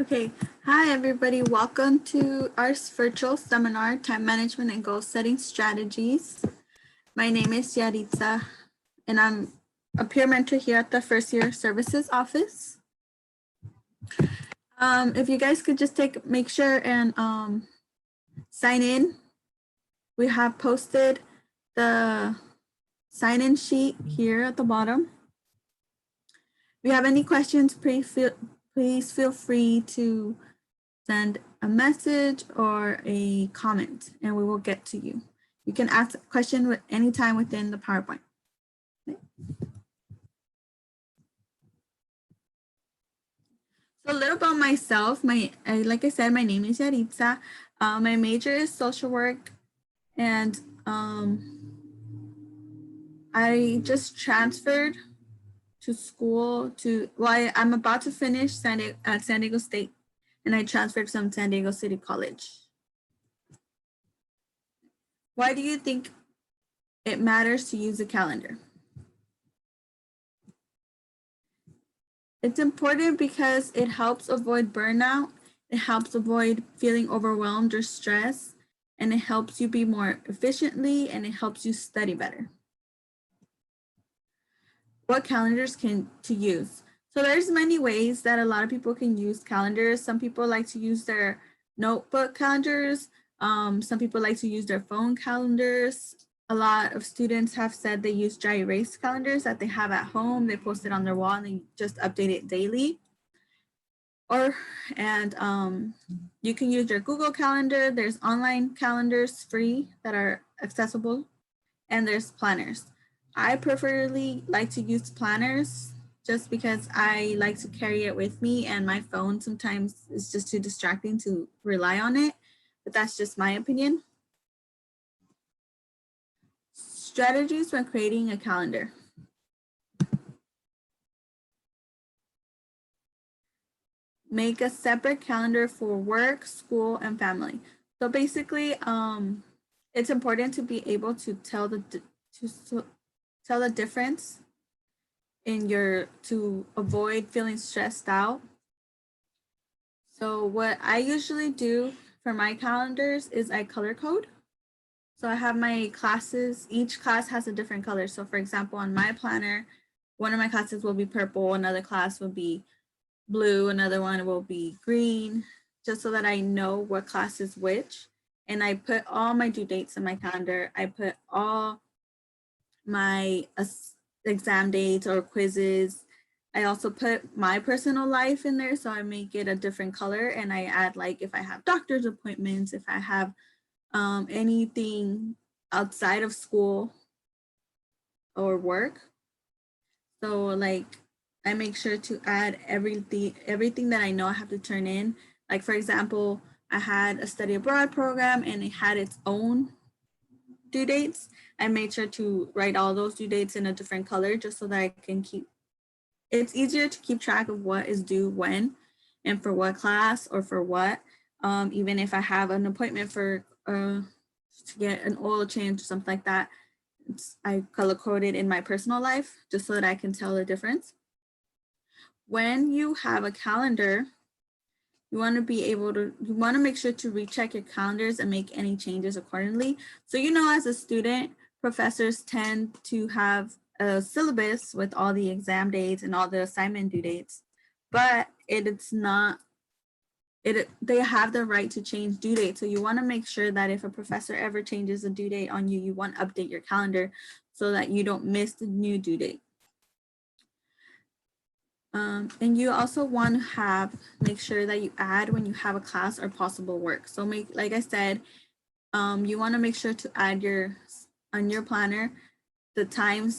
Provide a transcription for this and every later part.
Okay, hi everybody. Welcome to our virtual seminar, Time Management and Goal Setting Strategies. My name is Yaritza, and I'm a peer mentor here at the First Year Services Office. If you guys could just make sure and sign in. We have posted the sign-in sheet here at the bottom. If you have any questions, please feel free to send a message or a comment and we will get to you. You can ask a question anytime within the PowerPoint. Okay. So a little about myself. Like I said, my name is Yaritza. My major is social work, and I just transferred to school I'm about to finish at San Diego State, and I transferred from San Diego City College. Why do you think it matters to use a calendar? It's important because it helps avoid burnout, it helps avoid feeling overwhelmed or stressed, and it helps you be more efficiently, and it helps you study better. What calendars to use? So there's many ways that a lot of people can use calendars. Some people like to use their notebook calendars. Some people like to use their phone calendars. A lot of students have said they use dry erase calendars that they have at home. They post it on their wall and they just update it daily. You can use your Google Calendar. There's online calendars free that are accessible, and there's planners. I preferably like to use planners just because I like to carry it with me, and my phone sometimes is just too distracting to rely on it, but that's just my opinion. Strategies when creating a calendar. Make a separate calendar for work, school, and family. So basically, it's important to be able to tell the difference to avoid feeling stressed out. So what I usually do for my calendars is I color code. So I have my classes, each class has a different color. So for example, on my planner, one of my classes will be purple, another class will be blue, another one will be green, just so that I know what class is which. And I put all my due dates in my calendar. I put all my exam dates or quizzes. I also put my personal life in there, so I make it a different color, and I add like if I have doctor's appointments, if I have anything outside of school or work. So like I make sure to add everything that I know I have to turn in. Like for example, I had a study abroad program and it had its own due dates. I made sure to write all those due dates in a different color just so that I can it's easier to keep track of what is due when and for what class or for what. Even if I have an appointment for to get an oil change or something like that, I color coded in my personal life just so that I can tell the difference. When you have a calendar, you want to make sure to recheck your calendars and make any changes accordingly. So, as a student, professors tend to have a syllabus with all the exam dates and all the assignment due dates, but they have the right to change due dates. So you want to make sure that if a professor ever changes a due date on you, you want to update your calendar so that you don't miss the new due date. And you also want to make sure that you add when you have a class or possible work. So like I said, you want to make sure to add on your planner the time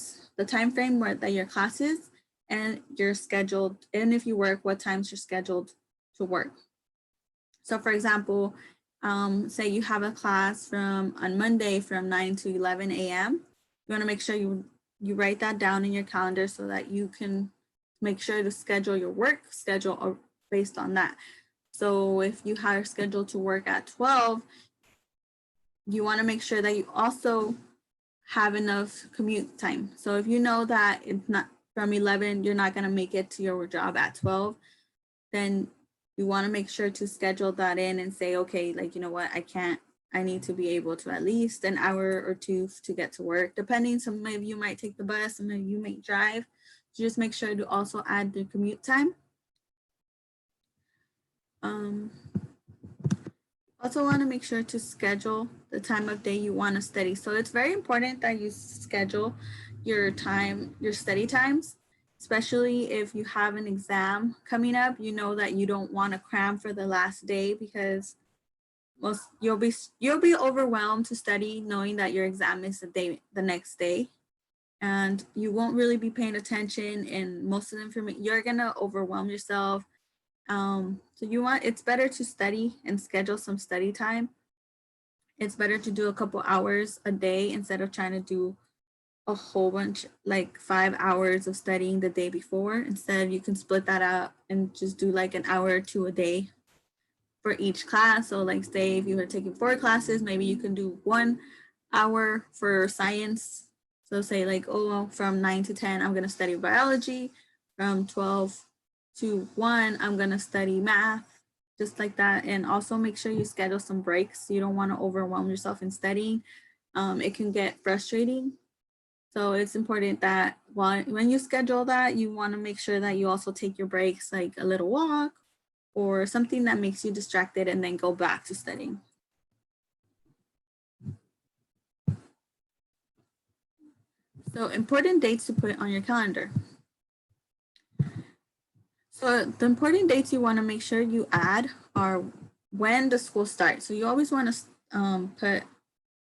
frame that your class is, and you're scheduled, and if you work, what times you're scheduled to work. So for example, say you have a class on Monday from 9 to 11 a.m. You want to make sure you write that down in your calendar so that you can make sure to schedule your work schedule based on that. So if you are scheduled to work at 12, you want to make sure that you also have enough commute time. So if you know that it's not from 11, you're not going to make it to your job at 12, then you want to make sure to schedule that in and say, okay, like, you know what, I need to be able to at least an hour or two to get to work, depending. Some of you might take the bus, some of you might drive. So just make sure to also add the commute time. Also want to make sure to schedule the time of day you want to study. So it's very important that you schedule your time, your study times, especially if you have an exam coming up. You know that you don't want to cram for the last day, because you'll be overwhelmed to study knowing that your exam is the next day, and you won't really be paying attention, and most of the information, you're gonna overwhelm yourself. So it's better to study and schedule some study time. It's better to do a couple hours a day instead of trying to do a whole bunch, like 5 hours of studying the day before. Instead, you can split that up and just do like an hour or two a day for each class. So like say if you were taking 4 classes, maybe you can do 1 hour for science. So say like, oh, from 9 to 10, I'm gonna study biology. From 12 to 1, I'm gonna study math, just like that. And also make sure you schedule some breaks. You don't wanna overwhelm yourself in studying. It can get frustrating. So it's important that when you schedule that, you wanna make sure that you also take your breaks, like a little walk or something that makes you distracted, and then go back to studying. So important dates to put on your calendar. So the important dates you want to make sure you add are when the school starts. So you always want to put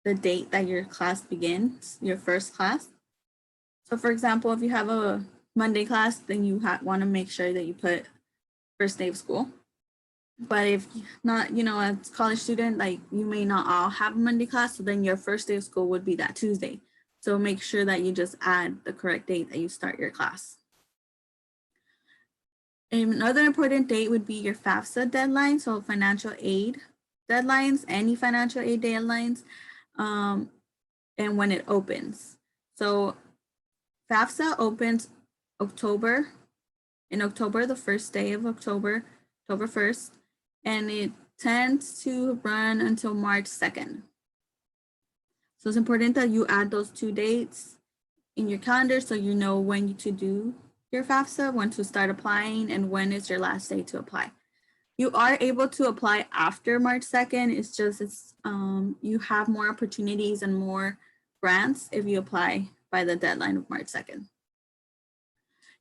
the date that your class begins, your first class. So for example, if you have a Monday class, then you want to make sure that you put first day of school. But if not, a college student, like you may not all have a Monday class, so then your first day of school would be that Tuesday. So make sure that you just add the correct date that you start your class. Another important date would be your FAFSA deadline, so financial aid deadlines, any financial aid deadlines, and when it opens. So FAFSA opens in October, the first day of October 1st, and it tends to run until March 2nd. So it's important that you add those 2 dates in your calendar so you know when to do your FAFSA, when to start applying, and when is your last day to apply. You are able to apply after March 2nd. It's just you have more opportunities and more grants if you apply by the deadline of March 2nd.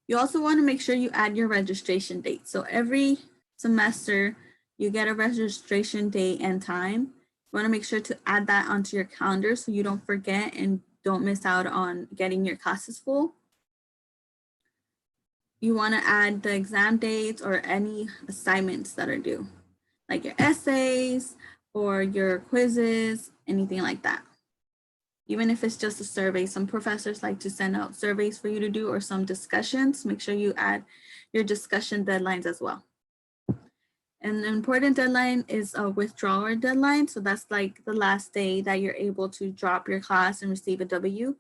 You also want to make sure you add your registration date. So every semester, you get a registration date and time. You want to make sure to add that onto your calendar so you don't forget and don't miss out on getting your classes full. You want to add the exam dates or any assignments that are due, like your essays or your quizzes, anything like that. Even if it's just a survey, some professors like to send out surveys for you to do, or some discussions. Make sure you add your discussion deadlines as well. And an important deadline is a withdrawal deadline. So that's like the last day that you're able to drop your class and receive a W.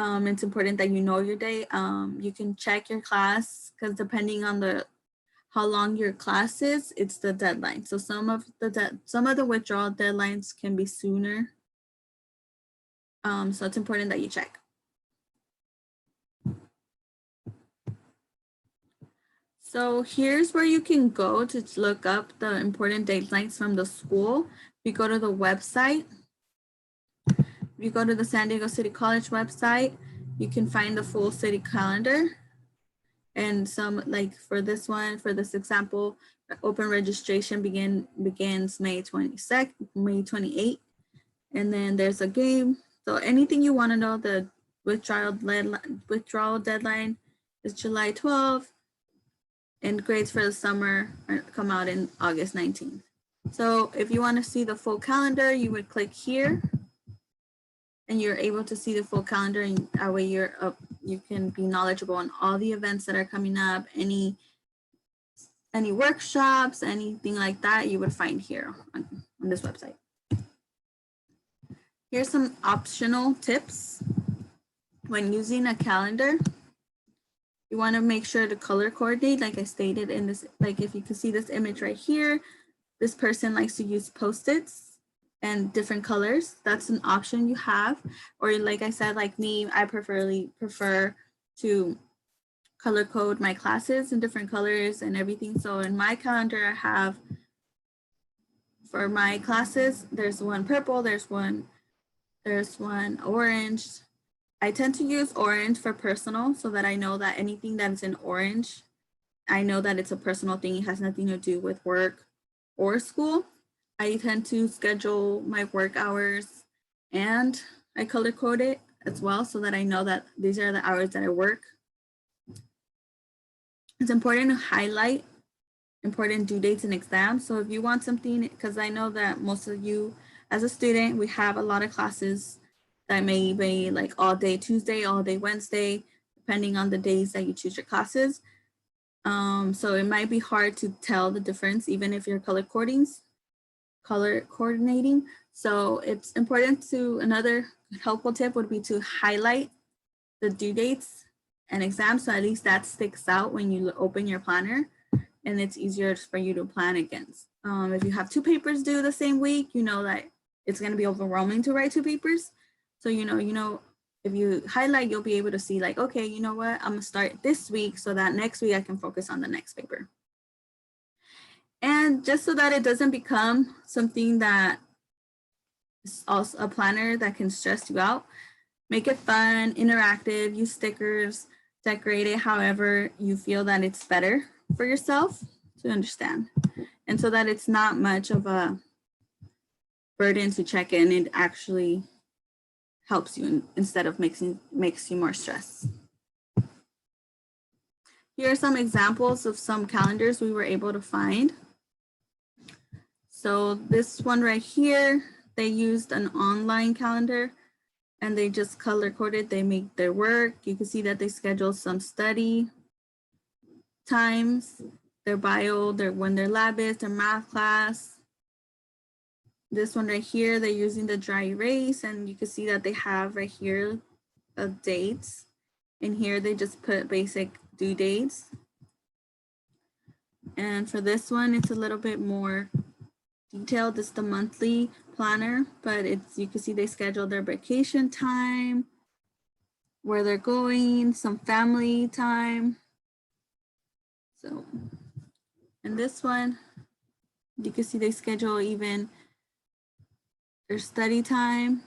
It's important that you know your day. You can check your class, because depending on how long your class is, it's the deadline. So some of the withdrawal deadlines can be sooner. So it's important that you check. So here's where you can go to look up the important deadlines from the school. If you go to the website, if you go to the San Diego City College website, you can find the full city calendar. And some, like for this example, open registration begins May 22nd, May 28th. And then there's a game. So anything you want to know, the withdrawal deadline is July 12th, and grades for the summer come out in August 19th. So if you want to see the full calendar, you would click here, and you're able to see the full calendar, and that way you can be knowledgeable on all the events that are coming up, any workshops, anything like that, you would find here on this website. Here's some optional tips when using a calendar. You want to make sure to color coordinate, like I stated in this, like if you can see this image right here, this person likes to use Post-its and different colors. That's an option you have. Or like I said, like me, I prefer to color code my classes in different colors and everything. So in my calendar, I have, for my classes, there's one purple, there's one orange. I tend to use orange for personal so that I know that anything that is in orange, I know that it's a personal thing. It has nothing to do with work or school. I tend to schedule my work hours and I color code it as well so that I know that these are the hours that I work. It's important to highlight important due dates and exams. So if you want something, because I know that most of you as a student, we have a lot of classes that may be like all day Tuesday, all day Wednesday, depending on the days that you choose your classes. So it might be hard to tell the difference, even if you're color coordinating. So it's important to, another helpful tip would be to highlight the due dates and exams. So at least that sticks out when you open your planner and it's easier for you to plan against. If you have 2 papers due the same week, you know that it's going to be overwhelming to write 2 papers. So, you know, if you highlight, you'll be able to see like, okay, you know what, I'm gonna start this week so that next week I can focus on the next paper. And just so that it doesn't become something that is also a planner that can stress you out, make it fun, interactive, use stickers, decorate it however you feel that it's better for yourself to understand. And so that it's not much of a burden to check in, it actually helps you instead of makes you more stressed. Here are some examples of some calendars we were able to find. So this one right here, they used an online calendar and they just color coded, they make their work. You can see that they schedule some study times, their bio, when their lab is, their math class. This one right here, they're using the dry erase and you can see that they have right here the dates. And here they just put basic due dates. And for this one, it's a little bit more detailed. It's the monthly planner, but it's, you can see they schedule their vacation time, where they're going, some family time. So, and this one, you can see they schedule even their study time,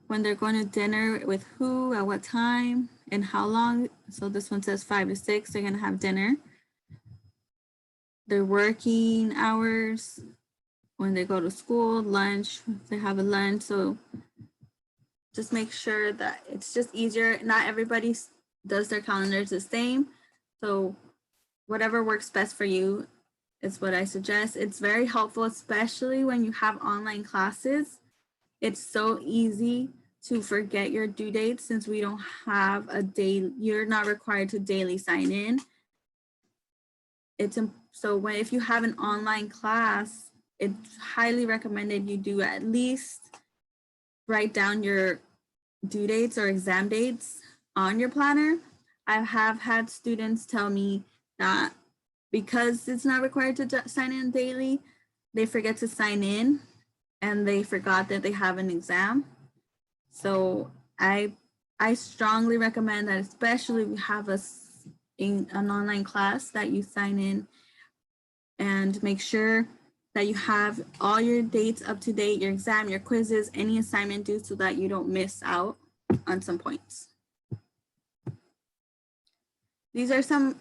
when they're going to dinner with who, at what time, and how long. So this one says 5 to 6, they're gonna have dinner. Their working hours, when they go to school, lunch, they have a lunch. So just make sure that it's just easier. Not everybody does their calendars the same. So whatever works best for you is what I suggest. It's very helpful, especially when you have online classes. It's so easy to forget your due dates since we don't have a day, you're not required to daily sign in. So if you have an online class, it's highly recommended you do at least write down your due dates or exam dates on your planner. I have had students tell me that because it's not required to sign in daily, they forget to sign in and they forgot that they have an exam. So I strongly recommend that, especially if you have an online class, that you sign in and make sure that you have all your dates up to date, your exam, your quizzes, any assignment due, so that you don't miss out on some points. These are some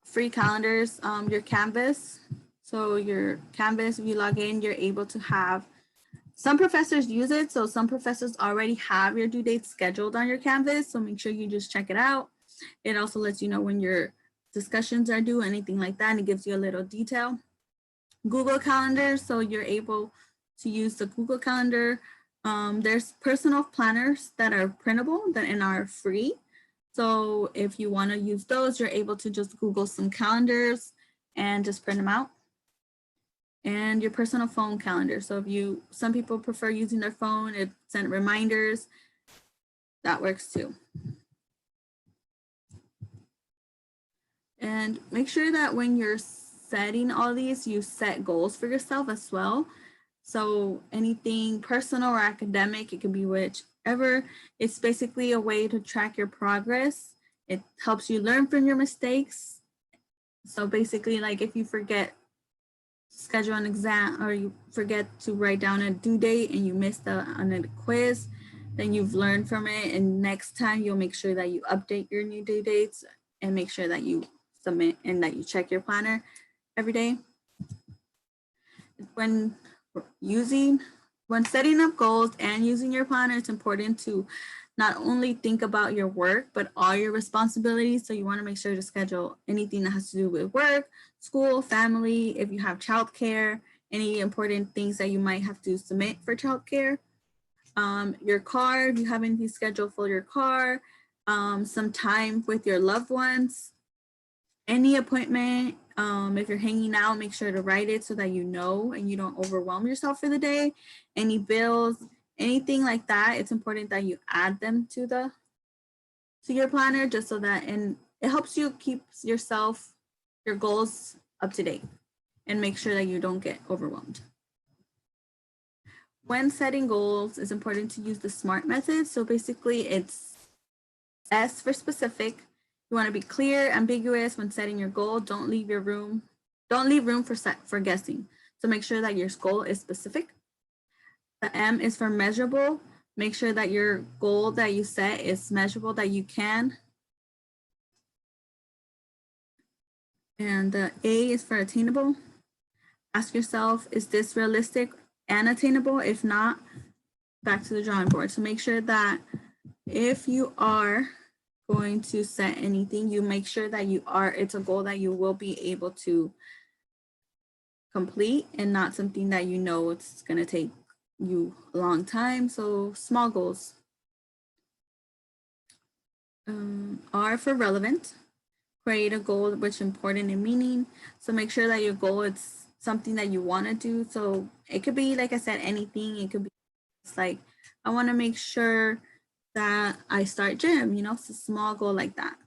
free calendars, your Canvas. So your Canvas, if you log in, you're able to have, some professors use it. So some professors already have your due dates scheduled on your Canvas. So make sure you just check it out. It also lets you know when your discussions are due, anything like that. And it gives you a little detail. Google Calendar, so you're able to use the Google Calendar. There's personal planners that are printable and are free. So if you want to use those, you're able to just Google some calendars and just print them out. And your personal phone calendar. So if some people prefer using their phone, it sent reminders, that works too. And make sure that when you're setting all these, you set goals for yourself as well. So anything personal or academic, it could be whichever. It's basically a way to track your progress. It helps you learn from your mistakes. So basically, like if you forget to schedule an exam or you forget to write down a due date and you missed on a quiz, then you've learned from it. And next time you'll make sure that you update your new due dates and make sure that you submit and that you check your planner every day. When setting up goals and using your planner, it's important to not only think about your work, but all your responsibilities. So you want to make sure to schedule anything that has to do with work, school, family, if you have childcare, any important things that you might have to submit for childcare. Your car, if you have anything scheduled for your car, some time with your loved ones, any appointment, if you're hanging out, make sure to write it so that you know and you don't overwhelm yourself for the day. Any bills, anything like that, it's important that you add them to your planner just so that, and it helps you keep your goals up to date and make sure that you don't get overwhelmed. When setting goals, it's important to use the SMART method. So basically it's S for specific. You want to be clear, ambiguous when setting your goal. Don't leave room for guessing. So make sure that your goal is specific. The M is for measurable. Make sure that your goal that you set is measurable, that you can. And the A is for attainable. Ask yourself, is this realistic and attainable? If not, back to the drawing board. So make sure that if you are going to set anything, you make sure that it's a goal that you will be able to complete and not something that you know it's going to take you a long time. So small goals. R for relevant. Create a goal which is important and meaning. So make sure that your goal is something that you want to do. So it could be, like I said, anything. It could be like, I want to make sure that I start gym, it's a small goal like that.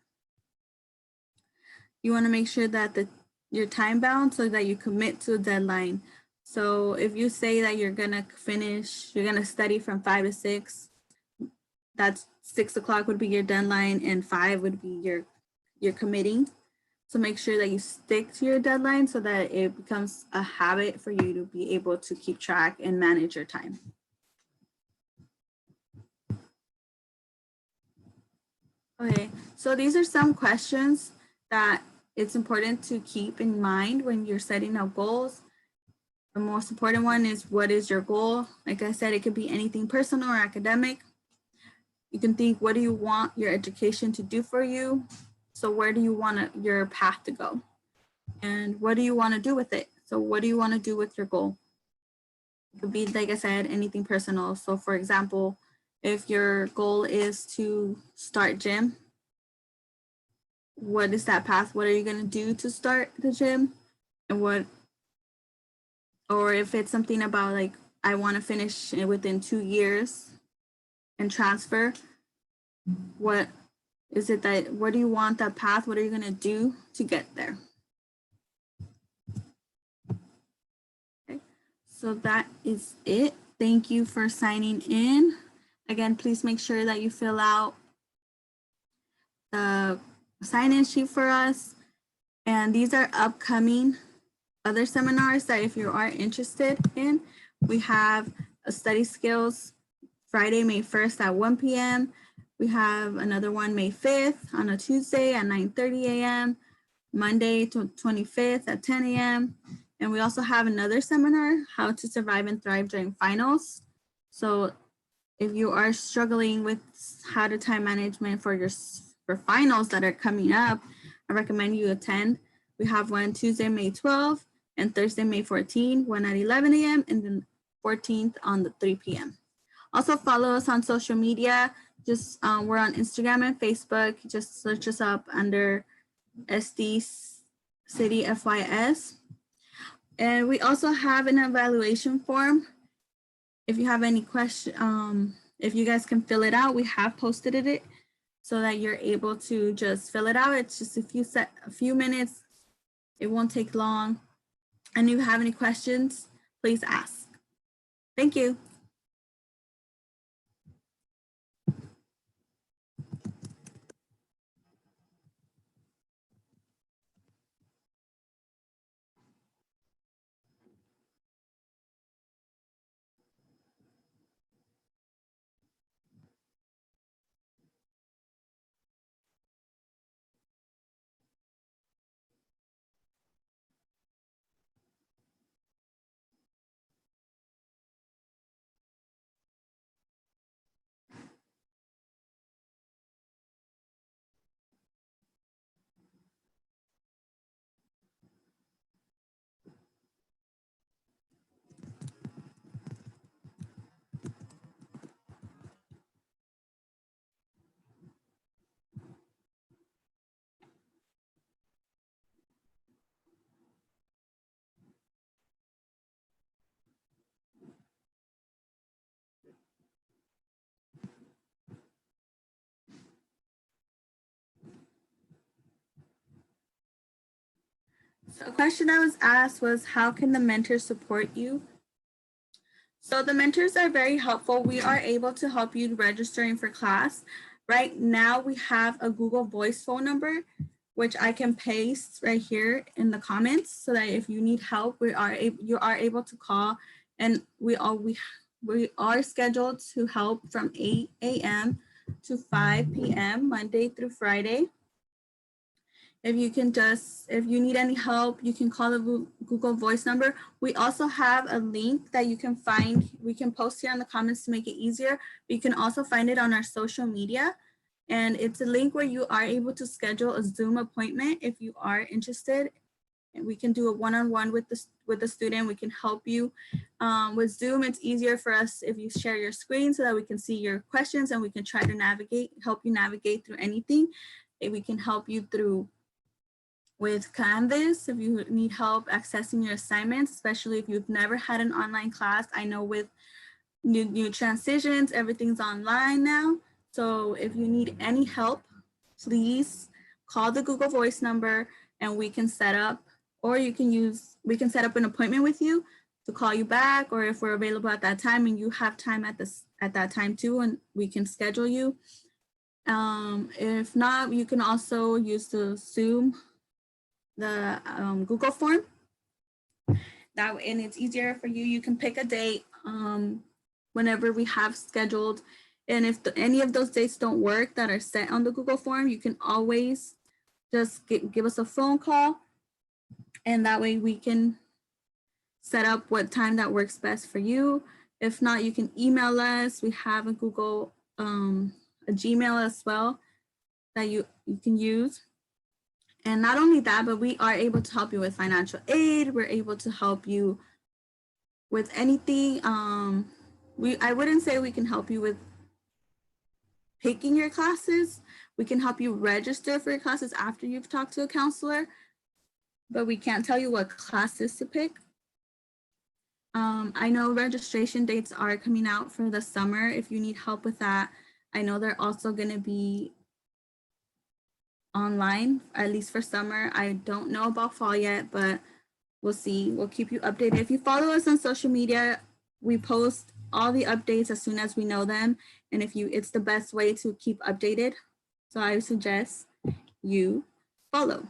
You want to make sure that you're time bound so that you commit to a deadline. So if you say that you're going to study from 5 to 6, that's 6 o'clock would be your deadline and 5 would be your committing. So make sure that you stick to your deadline so that it becomes a habit for you to be able to keep track and manage your time. Okay, so these are some questions that it's important to keep in mind when you're setting up goals. The most important one is, what is your goal? Like I said, it could be anything personal or academic. You can think, what do you want your education to do for you? So where do you want your path to go? And what do you want to do with it? So what do you want to do with your goal? It could be, like I said, anything personal. So for example, if your goal is to start gym, what is that path? What are you going to do to start the gym? And or if it's something about like, I want to finish within 2 years and transfer, what do you want that path? What are you going to do to get there? Okay, so that is it. Thank you for signing in. Again, please make sure that you fill out the sign-in sheet for us. And these are upcoming other seminars that if you are interested in. We have a study skills Friday, May 1st at 1 p.m. We have another one May 5th on a Tuesday at 9:30 a.m. Monday 25th at 10 a.m. And we also have another seminar, How to Survive and Thrive During Finals. So if you are struggling with how to time management for finals that are coming up, I recommend you attend. We have one Tuesday, May 12th and Thursday, May 14th, one at 11 a.m. and then 14th on the 3 p.m. Also follow us on social media. Just we're on Instagram and Facebook. Just search us up under SD City FYS. And we also have an evaluation form. If you have any question, if you guys can fill it out, we have posted it so that you're able to just fill it out. It's just a few minutes. It won't take long. And if you have any questions, please ask. Thank you. So a question I was asked was, how can the mentors support you? So the mentors are very helpful. We are able to help you registering for class. Right now we have a Google Voice phone number, which I can paste right here in the comments, so that if you need help, you are able to call, and we are scheduled to help from 8 a.m. to 5 p.m. Monday through Friday. If you need any help, you can call the Google Voice number. We also have a link that you can find. We can post here in the comments to make it easier. But you can also find it on our social media. And it's a link where you are able to schedule a Zoom appointment if you are interested. And we can do a one-on-one with the student. We can help you. With Zoom, it's easier for us if you share your screen so that we can see your questions and we can try to help you navigate through anything. If we can help you through with Canvas, if you need help accessing your assignments, especially if you've never had an online class. I know with new transitions, everything's online now. So if you need any help, please call the Google Voice number and we can set up, or we can set up an appointment with you to call you back, or if we're available at that time and you have time at that time too, and we can schedule you. If not, you can also use the Zoom, the Google form. And it's easier for you. You can pick a date whenever we have scheduled. And if any of those dates don't work that are set on the Google form, you can always just give us a phone call. And that way we can set up what time that works best for you. If not, you can email us. We have a Gmail as well that you can use. And not only that, but we are able to help you with financial aid. We're able to help you with anything. I wouldn't say we can help you with picking your classes. We can help you register for your classes after you've talked to a counselor, but we can't tell you what classes to pick. I know registration dates are coming out for the summer. If you need help with that, I know they're also going to be online, at least for summer. I don't know about fall yet, but we'll see. We'll keep you updated. If you follow us on social media, we post all the updates as soon as we know them. And it's the best way to keep updated. So I suggest you follow.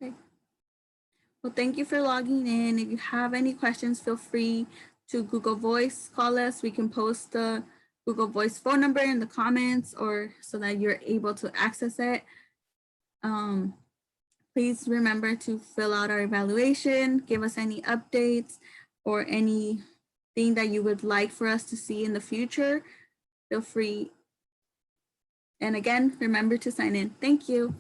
Okay. Well, thank you for logging in. If you have any questions, feel free to Google Voice call us. We can post the Google Voice phone number in the comments, or so that you're able to access it. Please remember to fill out our evaluation, give us any updates or anything that you would like for us to see in the future. Feel free. And again, remember to sign in. Thank you.